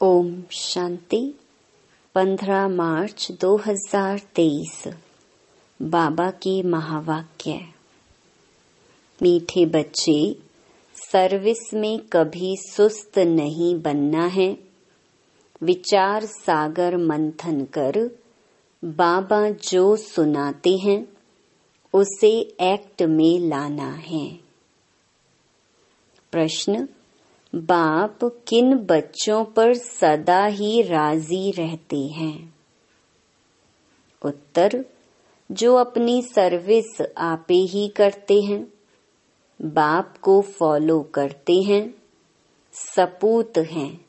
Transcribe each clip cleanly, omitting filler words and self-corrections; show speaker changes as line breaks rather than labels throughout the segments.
ओम शांति। 15 मार्च 2023 बाबा की महावाक्य। मीठे बच्चे, सर्विस में कभी सुस्त नहीं बनना है। विचार सागर मंथन कर बाबा जो सुनाते हैं उसे एक्ट में लाना है। प्रश्न: बाप किन बच्चों पर सदा ही राजी रहते हैं? उत्तर: जो अपनी सर्विस आपे ही करते हैं, बाप को फॉलो करते हैं, सपूत हैं,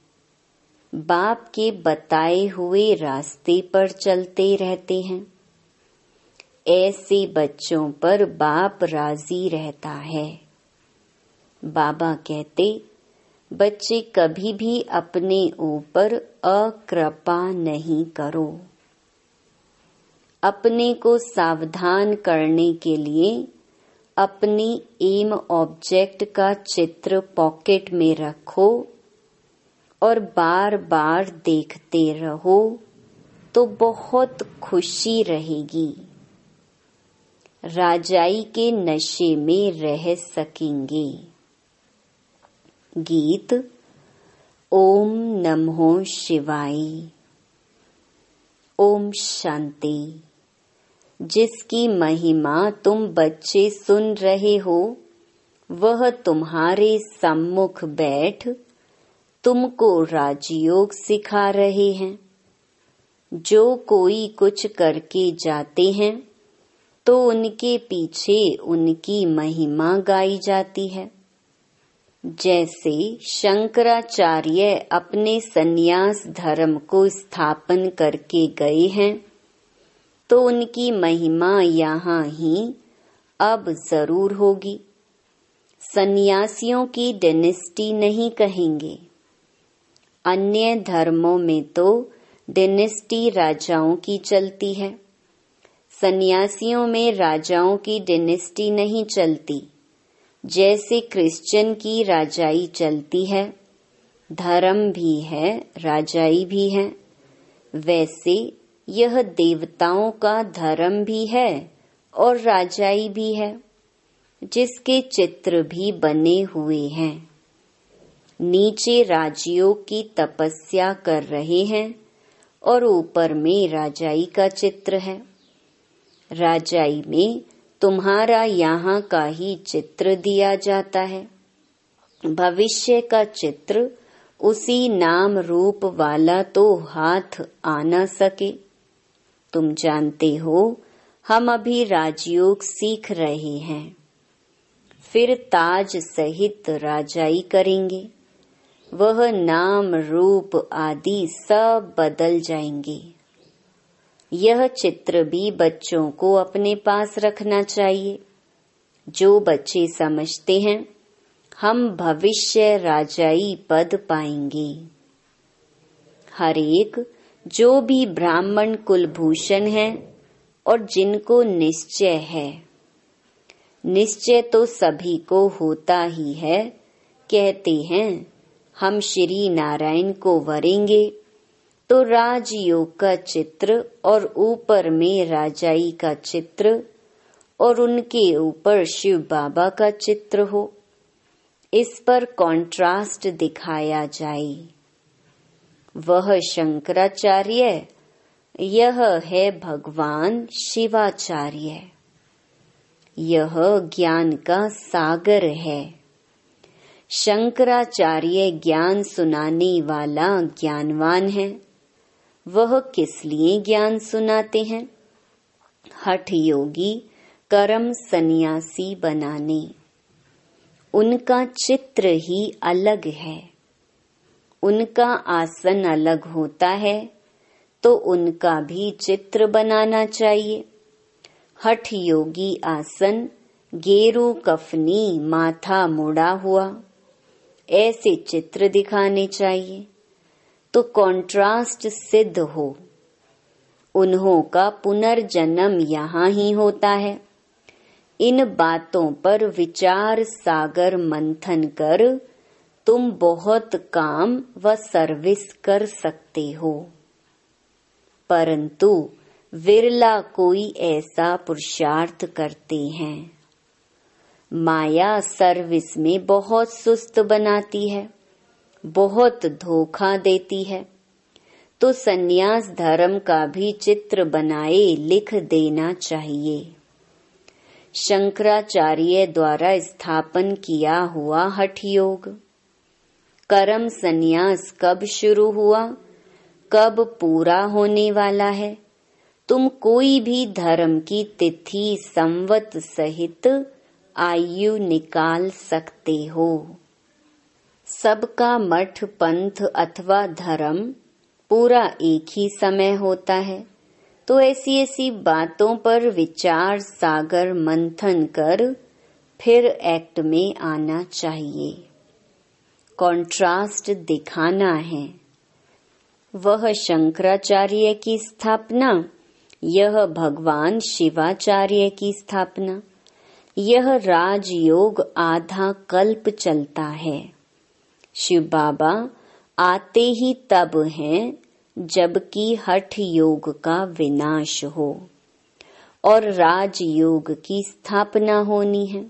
बाप के बताए हुए रास्ते पर चलते रहते हैं। ऐसे बच्चों पर बाप राजी रहता है। बाबा कहते, बच्चे कभी भी अपने ऊपर अकृपा नहीं करो। अपने को सावधान करने के लिए अपनी एम ऑब्जेक्ट का चित्र पॉकेट में रखो और बार बार देखते रहो तो बहुत खुशी रहेगी। राजाई के नशे में रह सकेंगे। गीत। ओम नमो शिवाय। ओम शांति। जिसकी महिमा तुम बच्चे सुन रहे हो, वह तुम्हारे सम्मुख बैठ तुमको राजयोग सिखा रहे हैं। जो कोई कुछ करके जाते हैं तो उनके पीछे उनकी महिमा गाई जाती है। जैसे शंकराचार्य अपने सन्यास धर्म को स्थापन करके गए हैं, तो उनकी महिमा यहाँ ही अब जरूर होगी। सन्यासियों की डायनेस्टी नहीं कहेंगे। अन्य धर्मों में तो डायनेस्टी राजाओं की चलती है। सन्यासियों में राजाओं की डायनेस्टी नहीं चलती। जैसे क्रिश्चियन की राजाई चलती है, धर्म भी है, राजाई भी है, वैसे यह देवताओं का धर्म भी है और राजाई भी है, जिसके चित्र भी बने हुए हैं। नीचे राजयोग की तपस्या कर रहे हैं और ऊपर में राजाई का चित्र है। राजाई में तुम्हारा यहाँ का ही चित्र दिया जाता है। भविष्य का चित्र उसी नाम रूप वाला तो हाथ आ न सके। तुम जानते हो, हम अभी राजयोग सीख रहे हैं, फिर ताज सहित राजाई करेंगे। वह नाम रूप आदि सब बदल जाएंगे। यह चित्र भी बच्चों को अपने पास रखना चाहिए। जो बच्चे समझते हैं हम भविष्य राजाई पद पाएंगे। हर एक जो भी ब्राह्मण कुलभूषण है और जिनको निश्चय है, निश्चय तो सभी को होता ही है, कहते हैं हम श्री नारायण को वरेंगे, तो राजयोग का चित्र और ऊपर में राजाई का चित्र और उनके ऊपर शिव बाबा का चित्र हो। इस पर कॉन्ट्रास्ट दिखाया जाए। वह शंकराचार्य, यह है भगवान शिवाचार्य। यह ज्ञान का सागर है। शंकराचार्य ज्ञान सुनाने वाला ज्ञानवान है। वह किस लिए ज्ञान सुनाते हैं? हठ योगी कर्म सन्यासी बनाने। उनका चित्र ही अलग है। उनका आसन अलग होता है, तो उनका भी चित्र बनाना चाहिए। हठ योगी आसन, गेरू कफनी, माथा मुड़ा हुआ, ऐसे चित्र दिखाने चाहिए तो कॉन्ट्रास्ट सिद्ध हो। उन्हों का पुनर्जन्म यहाँ ही होता है। इन बातों पर विचार सागर मंथन कर तुम बहुत काम व सर्विस कर सकते हो, परंतु विरला कोई ऐसा पुरुषार्थ करते हैं। माया सर्विस में बहुत सुस्त बनाती है, बहुत धोखा देती है। तो सन्यास धर्म का भी चित्र बनाए लिख देना चाहिए। शंकराचार्य द्वारा स्थापन किया हुआ हठ योग। कर्म सन्यास कब शुरू हुआ, कब पूरा होने वाला है, तुम कोई भी धर्म की तिथि संवत सहित आयु निकाल सकते हो। सबका मठ पंथ अथवा धर्म पूरा एक ही समय होता है। तो ऐसी ऐसी बातों पर विचार सागर मंथन कर फिर एक्ट में आना चाहिए, कॉन्ट्रास्ट दिखाना है। वह शंकराचार्य की स्थापना, यह भगवान शिवाचार्य की स्थापना। यह राजयोग आधा कल्प चलता है। शिव बाबा आते ही तब हैं जबकि हठ योग का विनाश हो और राजयोग की स्थापना होनी है।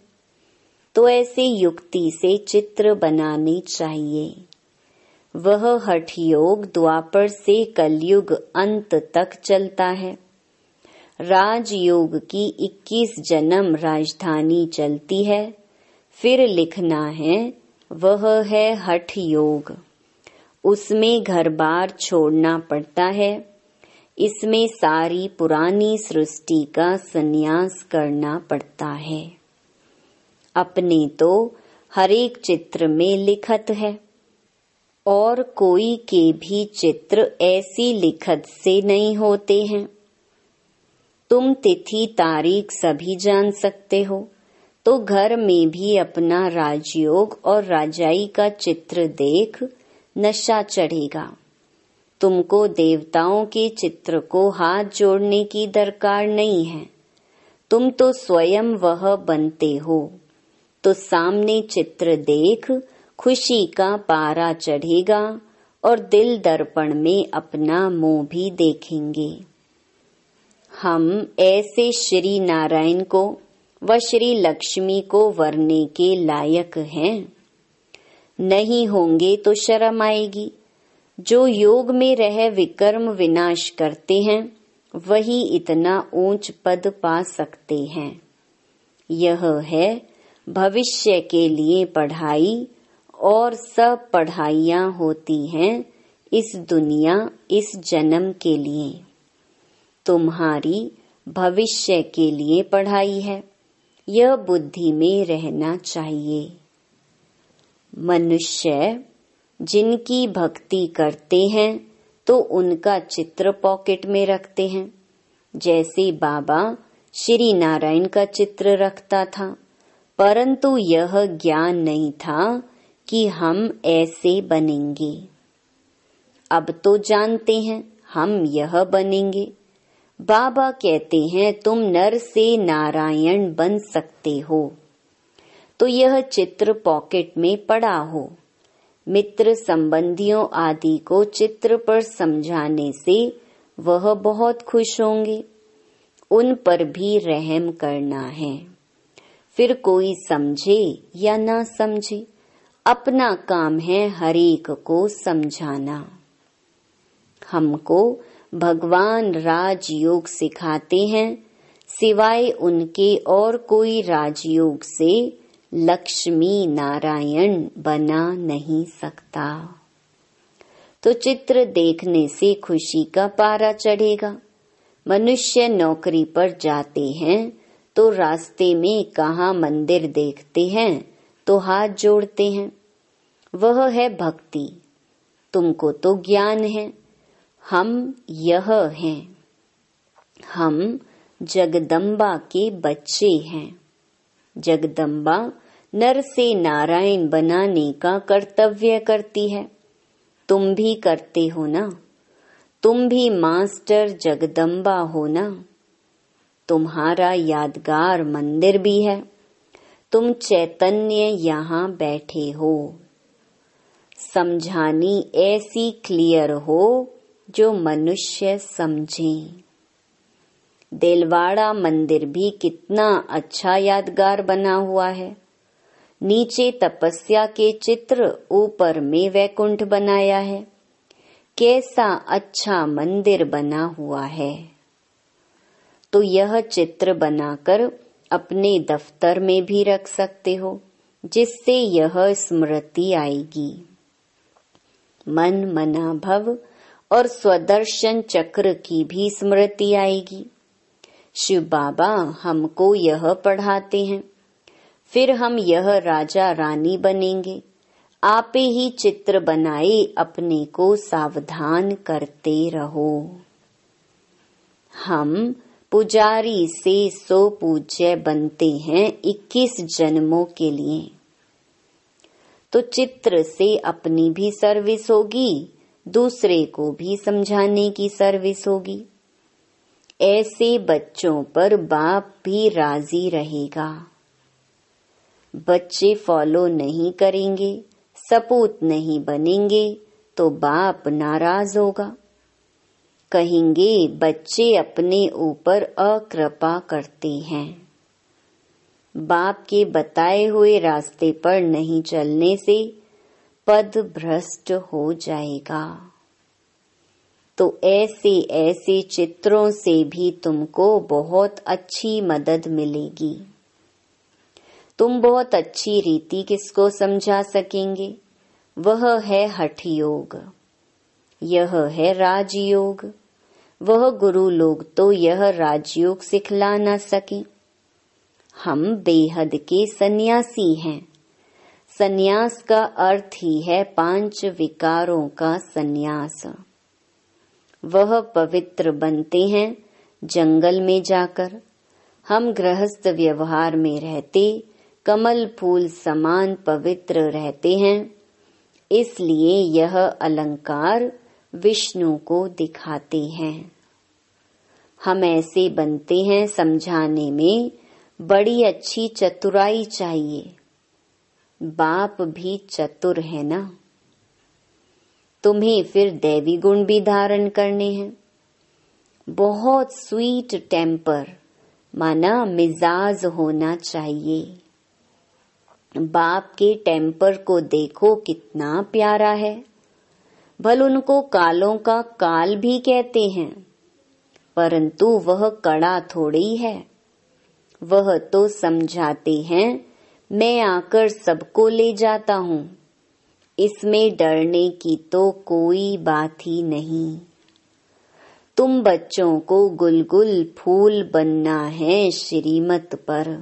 तो ऐसे युक्ति से चित्र बनाने चाहिए। वह हठ योग द्वापर से कलयुग अंत तक चलता है। राजयोग की 21 जन्म राजधानी चलती है। फिर लिखना है वह है हठ योग। उसमें घर बार छोड़ना पड़ता है। इसमें सारी पुरानी सृष्टि का संन्यास करना पड़ता है। अपने तो हर एक चित्र में लिखत है और कोई के भी चित्र ऐसी लिखत से नहीं होते हैं। तुम तिथि तारीख सभी जान सकते हो, तो घर में भी अपना राजयोग और राजाई का चित्र देख नशा चढ़ेगा। तुमको देवताओं के चित्र को हाथ जोड़ने की दरकार नहीं है। तुम तो स्वयं वह बनते हो। तो सामने चित्र देख खुशी का पारा चढ़ेगा और दिल दर्पण में अपना मुंह भी देखेंगे। हम ऐसे श्री नारायण को व श्री लक्ष्मी को वरने के लायक हैं। नहीं होंगे तो शर्म आएगी। जो योग में रह विकर्म विनाश करते हैं वही इतना ऊंच पद पा सकते हैं। यह है भविष्य के लिए पढ़ाई और सब पढ़ाइयाँ होती हैं इस दुनिया इस जन्म के लिए। तुम्हारी भविष्य के लिए पढ़ाई है, यह बुद्धि में रहना चाहिए। मनुष्य जिनकी भक्ति करते हैं तो उनका चित्र पॉकेट में रखते हैं। जैसे बाबा श्री नारायण का चित्र रखता था, परंतु यह ज्ञान नहीं था कि हम ऐसे बनेंगे। अब तो जानते हैं हम यह बनेंगे। बाबा कहते हैं तुम नर से नारायण बन सकते हो। तो यह चित्र पॉकेट में पड़ा हो। मित्र संबंधियों आदि को चित्र पर समझाने से वह बहुत खुश होंगे। उन पर भी रहम करना है। फिर कोई समझे या ना समझे, अपना काम है हरेक को समझाना। हमको भगवान राजयोग सिखाते हैं, सिवाय उनके और कोई राजयोग से लक्ष्मी नारायण बना नहीं सकता। तो चित्र देखने से खुशी का पारा चढ़ेगा। मनुष्य नौकरी पर जाते हैं तो रास्ते में कहाँ मंदिर देखते हैं तो हाथ जोड़ते हैं। वह है भक्ति। तुमको तो ज्ञान है। हम यह हैं। हम जगदम्बा के बच्चे हैं। जगदम्बा नर से नारायण बनाने का कर्तव्य करती है। तुम भी करते हो ना। तुम भी मास्टर जगदम्बा हो ना। तुम्हारा यादगार मंदिर भी है। तुम चैतन्य यहाँ बैठे हो। समझानी ऐसी क्लियर हो जो मनुष्य समझें। देलवाड़ा मंदिर भी कितना अच्छा यादगार बना हुआ है। नीचे तपस्या के चित्र, ऊपर में वैकुंठ बनाया है। कैसा अच्छा मंदिर बना हुआ है। तो यह चित्र बनाकर अपने दफ्तर में भी रख सकते हो, जिससे यह स्मृति आएगी। मन मना भव और स्वदर्शन चक्र की भी स्मृति आएगी। शिव बाबा हमको यह पढ़ाते हैं, फिर हम यह राजा रानी बनेंगे। आपे ही चित्र बनाए अपने को सावधान करते रहो। हम पुजारी से 100 पूज्य बनते हैं 21 जन्मों के लिए। तो चित्र से अपनी भी सर्विस होगी, दूसरे को भी समझाने की सर्विस होगी। ऐसे बच्चों पर बाप भी राजी रहेगा। बच्चे फॉलो नहीं करेंगे, सपूत नहीं बनेंगे तो बाप नाराज होगा। कहेंगे बच्चे अपने ऊपर अकृपा करते हैं। बाप के बताए हुए रास्ते पर नहीं चलने से पद भ्रष्ट हो जाएगा। तो ऐसे ऐसे चित्रों से भी तुमको बहुत अच्छी मदद मिलेगी। तुम बहुत अच्छी रीति किसको समझा सकेंगे? वह है हठ योग, यह है राजयोग। वह गुरु लोग तो यह राजयोग सिखला न सके। हम बेहद के सन्यासी हैं। सन्यास का अर्थ ही है 5 विकारों का सन्यास। वह पवित्र बनते हैं जंगल में जाकर। हम गृहस्थ व्यवहार में रहते कमल फूल समान पवित्र रहते हैं। इसलिए यह अलंकार विष्णु को दिखाते हैं। हम ऐसे बनते हैं, समझाने में बड़ी अच्छी चतुराई चाहिए। बाप भी चतुर है ना। तुम्हें फिर दैवी गुण भी धारण करने हैं। बहुत स्वीट टेम्पर माना मिजाज होना चाहिए। बाप के टेम्पर को देखो कितना प्यारा है। भल उनको कालों का काल भी कहते हैं, परंतु वह कड़ा थोड़ी है। वह तो समझाते हैं मैं आकर सबको ले जाता हूँ। इसमें डरने की तो कोई बात ही नहीं। तुम बच्चों को गुलगुल फूल बनना है श्रीमत पर।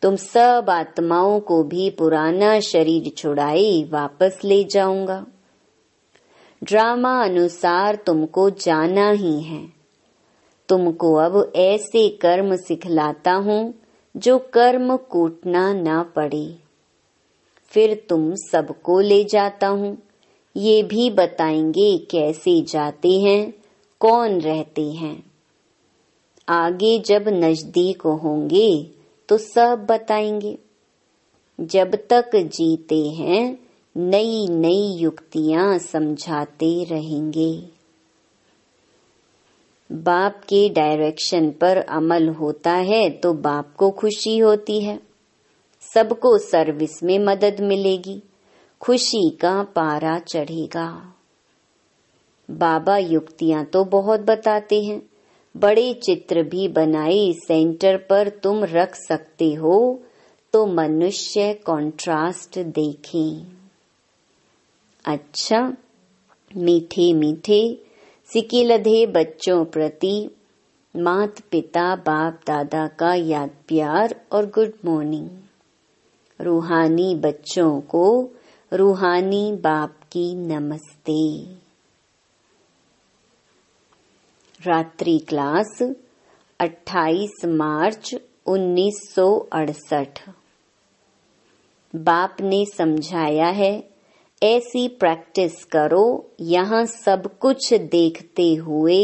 तुम सब आत्माओं को भी पुराना शरीर छुड़ाए वापस ले जाऊंगा। ड्रामा अनुसार तुमको जाना ही है। तुमको अब ऐसे कर्म सिखलाता हूँ जो कर्म कूटना ना पड़े। फिर तुम सबको ले जाता हूँ। ये भी बताएंगे कैसे जाते हैं, कौन रहते हैं। आगे जब नजदीक होंगे तो सब बताएंगे। जब तक जीते हैं नई नई युक्तियां समझाते रहेंगे। बाप के डायरेक्शन पर अमल होता है तो बाप को खुशी होती है। सबको सर्विस में मदद मिलेगी, खुशी का पारा चढ़ेगा। बाबा युक्तियां तो बहुत बताते हैं, बड़े चित्र भी बनाए सेंटर पर तुम रख सकते हो तो मनुष्य कंट्रास्ट देखें। अच्छा, मीठे मीठे सिकिलधे बच्चों प्रति मात पिता बाप दादा का याद प्यार और गुड मॉर्निंग। रूहानी बच्चों को रूहानी बाप की नमस्ते। रात्रि क्लास 28 मार्च 1968। बाप ने समझाया है ऐसी प्रैक्टिस करो, यहाँ सब कुछ देखते हुए,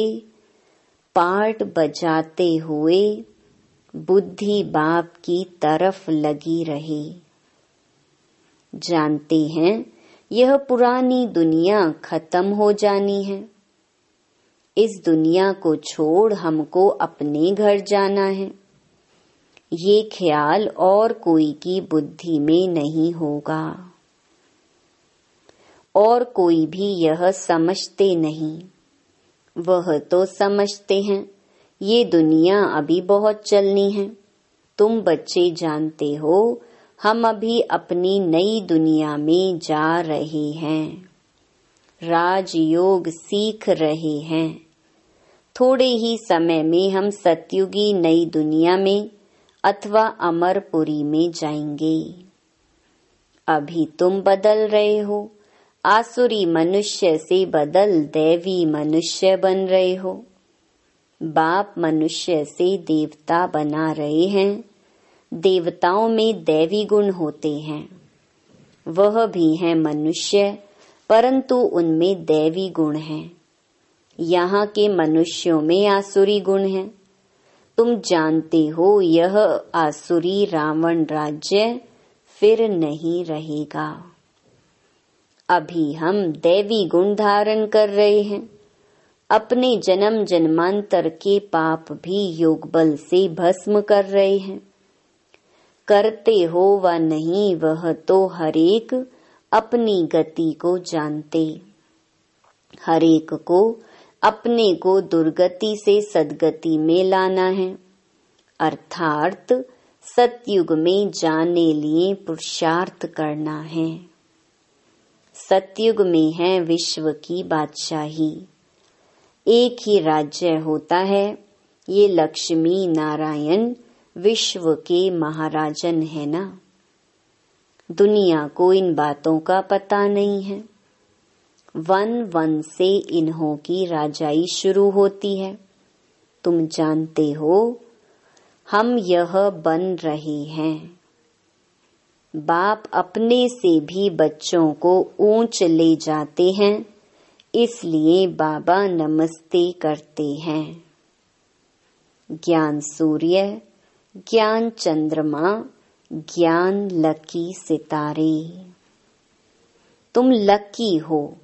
पार्ट बजाते हुए बुद्धि बाप की तरफ लगी रहे। जानते हैं यह पुरानी दुनिया खत्म हो जानी है। इस दुनिया को छोड़ हमको अपने घर जाना है। ये ख्याल और कोई की बुद्धि में नहीं होगा, और कोई भी यह समझते नहीं। वह तो समझते हैं ये दुनिया अभी बहुत चलनी है। तुम बच्चे जानते हो हम अभी अपनी नई दुनिया में जा रहे हैं, राजयोग सीख रहे हैं। थोड़े ही समय में हम सतयुगी नई दुनिया में अथवा अमरपुरी में जाएंगे। अभी तुम बदल रहे हो, आसुरी मनुष्य से बदल दैवी मनुष्य बन रहे हो। बाप मनुष्य से देवता बना रहे हैं। देवताओं में दैवी गुण होते हैं, वह भी है मनुष्य, परंतु उनमें दैवी गुण हैं। यहाँ के मनुष्यों में आसुरी गुण हैं। तुम जानते हो यह आसुरी रावण राज्य फिर नहीं रहेगा। अभी हम दैवी गुण धारण कर रहे हैं। अपने जन्म जन्मांतर के पाप भी योग बल से भस्म कर रहे हैं। करते हो व नहीं वह तो हरेक अपनी गति को जानते। हरेक को अपने को दुर्गति से सद्गति में लाना है, अर्थात सतयुग में जाने लिए पुरुषार्थ करना है। सतयुग में है विश्व की बादशाही। एक ही राज्य होता है। ये लक्ष्मी नारायण विश्व के महाराजन है ना। दुनिया को इन बातों का पता नहीं है। वन वन से इन्हों की राजाई शुरू होती है। तुम जानते हो हम यह बन रहे हैं। बाप अपने से भी बच्चों को ऊंच ले जाते हैं, इसलिए बाबा नमस्ते करते हैं। ज्ञान सूर्य, ज्ञान चंद्रमा, ज्ञान लकी सितारे। तुम लकी हो,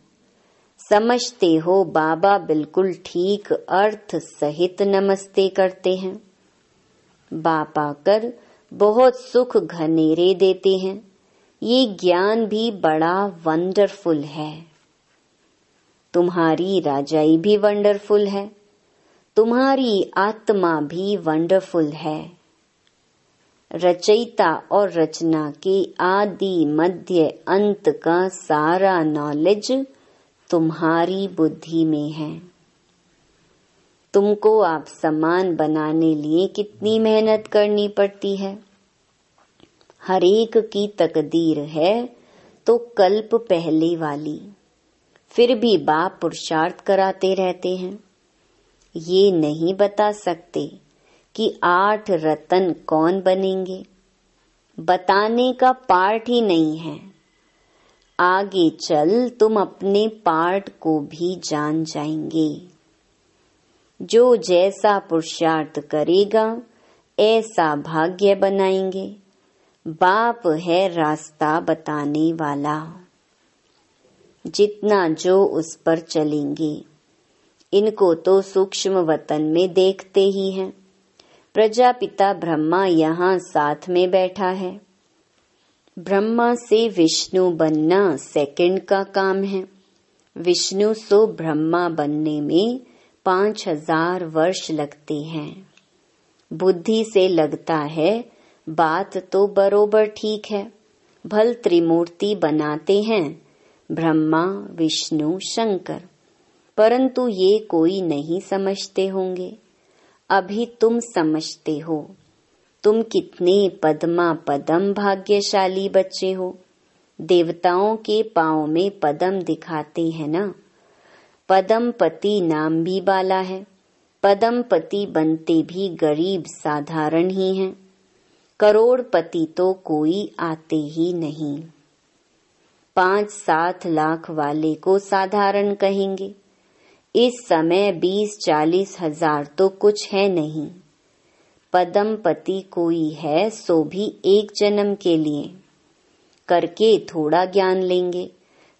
समझते हो। बाबा बिल्कुल ठीक अर्थ सहित नमस्ते करते हैं। बाप आकर बहुत सुख घनेरे देते हैं। ये ज्ञान भी बड़ा वंडरफुल है। तुम्हारी राजाई भी वंडरफुल है। तुम्हारी आत्मा भी वंडरफुल है। रचयिता और रचना के आदि मध्य अंत का सारा नॉलेज तुम्हारी बुद्धि में है। तुमको आप समान बनाने लिए कितनी मेहनत करनी पड़ती है। हर एक की तकदीर है तो कल्प पहले वाली, फिर भी बाप पुरुषार्थ कराते रहते हैं। ये नहीं बता सकते कि 8 रतन कौन बनेंगे। बताने का पार्ट ही नहीं है। आगे चल तुम अपने पार्ट को भी जान जाएंगे। जो जैसा पुरुषार्थ करेगा ऐसा भाग्य बनाएंगे। बाप है रास्ता बताने वाला। जितना जो उस पर चलेंगे। इनको तो सूक्ष्म वतन में देखते ही हैं। प्रजापिता ब्रह्मा यहाँ साथ में बैठा है। ब्रह्मा से विष्णु बनना सेकंड का काम है। विष्णु सो ब्रह्मा बनने में 5000 वर्ष लगते हैं। बुद्धि से लगता है बात तो बरोबर ठीक है। भल त्रिमूर्ति बनाते हैं ब्रह्मा विष्णु शंकर, परंतु ये कोई नहीं समझते होंगे। अभी तुम समझते हो। तुम कितने पद्मा पदम भाग्यशाली बच्चे हो। देवताओं के पांव में पदम दिखाते हैं ना। पदमपति नाम भी बाला है। पदमपति बनते भी गरीब साधारण ही हैं। करोड़पति तो कोई आते ही नहीं। 5-7 लाख वाले को साधारण कहेंगे। इस समय 20-40 हजार तो कुछ है नहीं। पदमपति कोई है सो भी एक जन्म के लिए। करके थोड़ा ज्ञान लेंगे,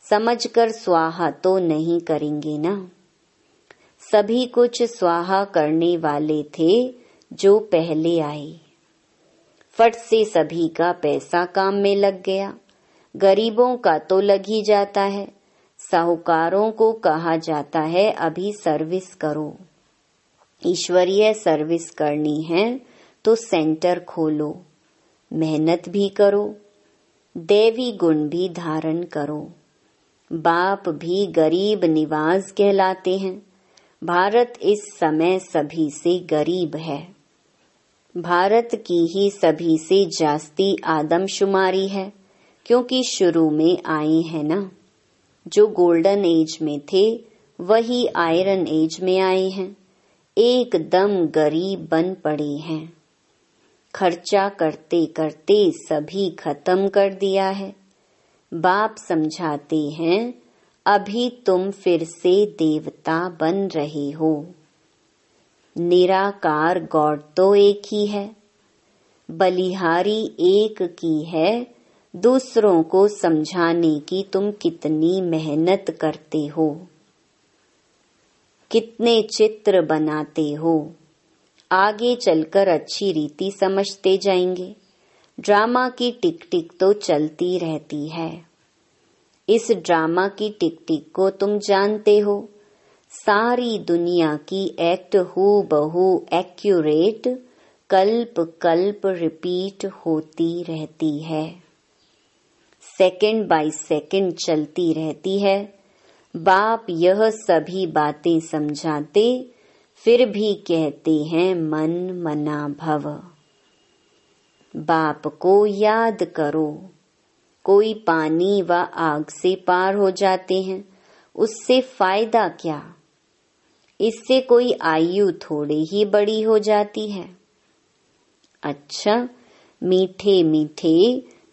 समझकर स्वाहा तो नहीं करेंगे ना। सभी कुछ स्वाहा करने वाले थे जो पहले आए। फट से सभी का पैसा काम में लग गया। गरीबों का तो लग ही जाता है। साहूकारों को कहा जाता है अभी सर्विस करो। ईश्वरीय सर्विस करनी है तो सेंटर खोलो, मेहनत भी करो, देवी गुण भी धारण करो। बाप भी गरीब निवाज कहलाते हैं। भारत इस समय सभी से गरीब है। भारत की ही सभी से जास्ती आदमशुमारी है, क्योंकि शुरू में आए हैं ना। जो गोल्डन एज में थे वही आयरन एज में आए हैं। एकदम गरीब बन पड़े हैं। खर्चा करते करते सभी खत्म कर दिया है। बाप समझाते हैं अभी तुम फिर से देवता बन रहे हो। निराकार गॉड तो एक ही है। बलिहारी एक की है। दूसरों को समझाने की तुम कितनी मेहनत करते हो, कितने चित्र बनाते हो। आगे चलकर अच्छी रीति समझते जाएंगे। ड्रामा की टिक टिक तो चलती रहती है। इस ड्रामा की टिक टिक को तुम जानते हो। सारी दुनिया की एक्ट हूबहू एक्यूरेट कल्प कल्प रिपीट होती रहती है। सेकंड बाय सेकंड चलती रहती है। बाप यह सभी बातें समझाते फिर भी कहते हैं मन मना भव। बाप को याद करो। कोई पानी व आग से पार हो जाते हैं, उससे फायदा क्या? इससे कोई आयु थोड़ी ही बड़ी हो जाती है। अच्छा, मीठे मीठे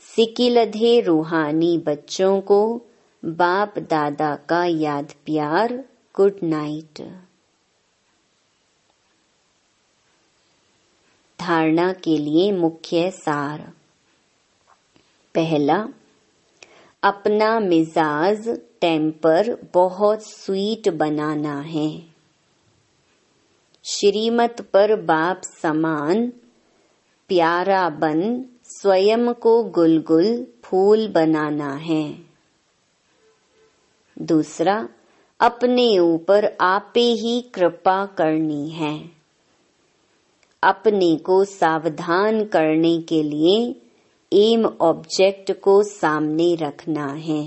सिकिलधे रूहानी बच्चों को बाप दादा का याद प्यार। Good night. धारणा के लिए मुख्य सार। पहला, अपना मिजाज टेम्पर बहुत स्वीट बनाना है। श्रीमत पर बाप समान प्यारा बन स्वयं को गुलगुल फूल बनाना है। दूसरा, अपने ऊपर आपे ही कृपा करनी है। अपने को सावधान करने के लिए एम ऑब्जेक्ट को सामने रखना है।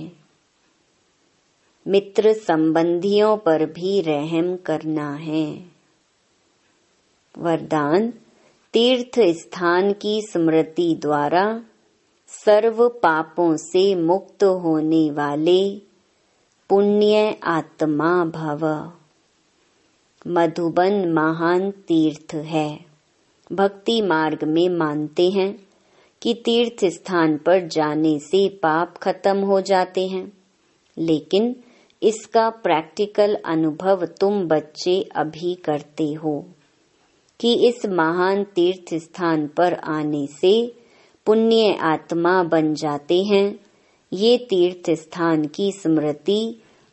मित्र संबंधियों पर भी रहम करना है। वरदान, तीर्थ स्थान की स्मृति द्वारा सर्व पापों से मुक्त होने वाले पुण्य आत्मा भव। मधुबन महान तीर्थ है। भक्ति मार्ग में मानते हैं कि तीर्थ स्थान पर जाने से पाप खत्म हो जाते हैं, लेकिन इसका प्रैक्टिकल अनुभव तुम बच्चे अभी करते हो कि इस महान तीर्थ स्थान पर आने से पुण्य आत्मा बन जाते हैं। ये तीर्थ स्थान की स्मृति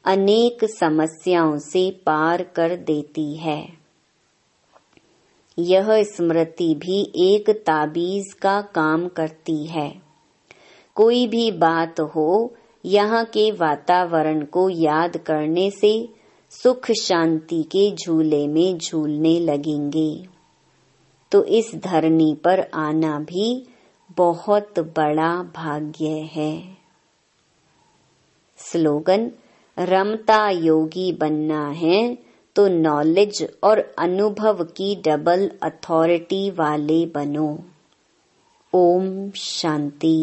अनेक समस्याओं से पार कर देती है। यह स्मृति भी एक ताबीज का काम करती है। कोई भी बात हो, यहाँ के वातावरण को याद करने से सुख शांति के झूले में झूलने लगेंगे। तो इस धरनी पर आना भी बहुत बड़ा भाग्य है। स्लोगन, रमता योगी बनना है तो नॉलेज और अनुभव की डबल अथॉरिटी वाले बनो। ओम शांति।